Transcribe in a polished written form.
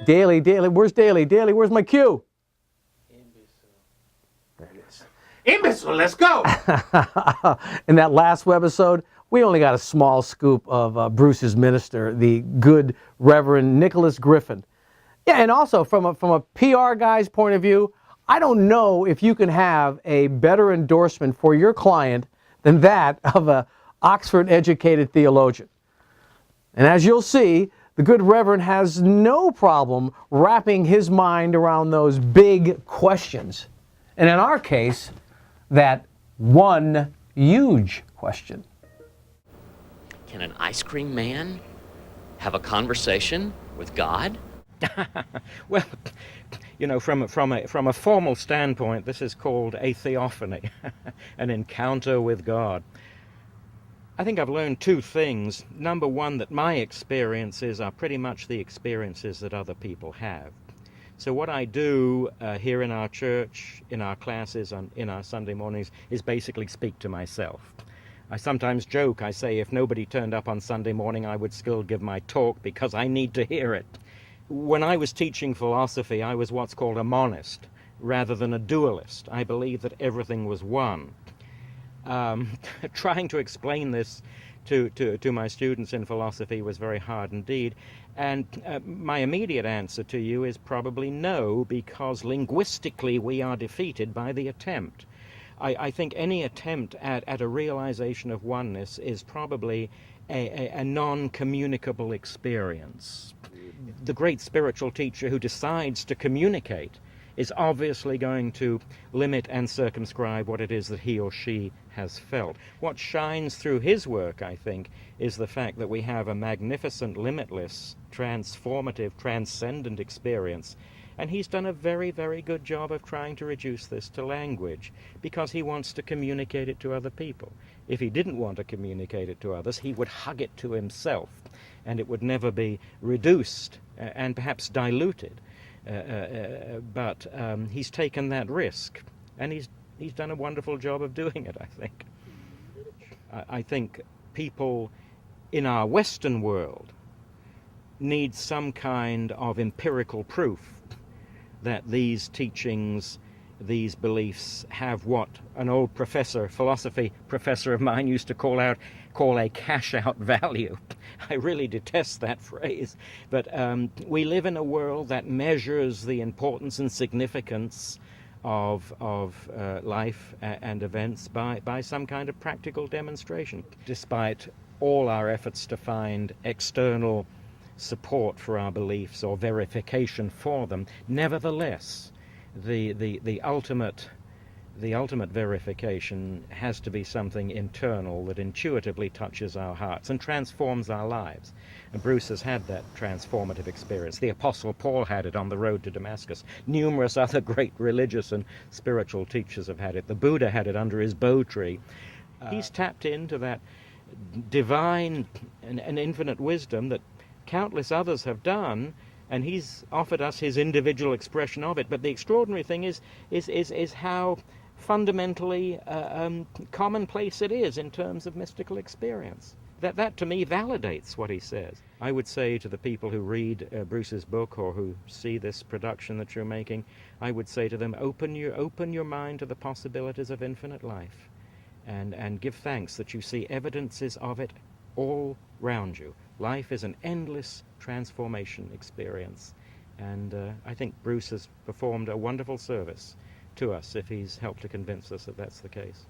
Daily, daily. Where's daily? Daily, where's my cue? There it is. Imbecile, let's go! In that last webisode, we only got a small scoop of Bruce's minister, the good Reverend Nicholas Griffin. Yeah, and also from a PR guy's point of view, I don't know if you can have a better endorsement for your client than that of a Oxford-educated theologian. And as you'll see, the good Reverend has no problem wrapping his mind around those big questions. And in our case, that one huge question. Can an ice cream man have a conversation with God? Well, you know, from a formal standpoint, this is called a theophany, an encounter with God. I think I've learned two things. Number one, that my experiences are pretty much the experiences that other people have. So what I do here in our church, in our classes, in our Sunday mornings, is basically speak to myself. I sometimes joke, I say if nobody turned up on Sunday morning, I would still give my talk because I need to hear it. When I was teaching philosophy, I was what's called a monist rather than a dualist. I believed that everything was one. Trying to explain this to my students in philosophy was very hard indeed. And my immediate answer to you is probably no, because linguistically we are defeated by the attempt. I think any attempt at a realization of oneness is probably a non-communicable experience. The great spiritual teacher who decides to communicate is obviously going to limit and circumscribe what it is that he or she has felt. What shines through his work, I think, is the fact that we have a magnificent, limitless, transformative, transcendent experience. And he's done a very, very good job of trying to reduce this to language because he wants to communicate it to other people. If he didn't want to communicate it to others, he would hug it to himself, and it would never be reduced and perhaps diluted. But he's taken that risk, and he's done a wonderful job of doing it, I think. I think people in our Western world need some kind of empirical proof that these teachings, these beliefs have what an old philosophy professor of mine used to call a cash-out value. I really detest that phrase, but we live in a world that measures the importance and significance of life and events by some kind of practical demonstration. Despite all our efforts to find external support for our beliefs or verification for them, nevertheless, the ultimate verification has to be something internal that intuitively touches our hearts and transforms our lives. And Bruce has had that transformative experience. The Apostle Paul had it on the road to Damascus. Numerous other great religious and spiritual teachers have had it. The Buddha had it under his bo tree. He's tapped into that divine and infinite wisdom that countless others have done, and he's offered us his individual expression of it. But the extraordinary thing is how fundamentally commonplace it is in terms of mystical experience. That to me validates what he says. I would say to the people who read Bruce's book or who see this production that you're making, I would say to them, open your mind to the possibilities of infinite life, and give thanks that you see evidences of it all round you. Life is an endless transformation experience, and I think Bruce has performed a wonderful service to us if he's helped to convince us that that's the case.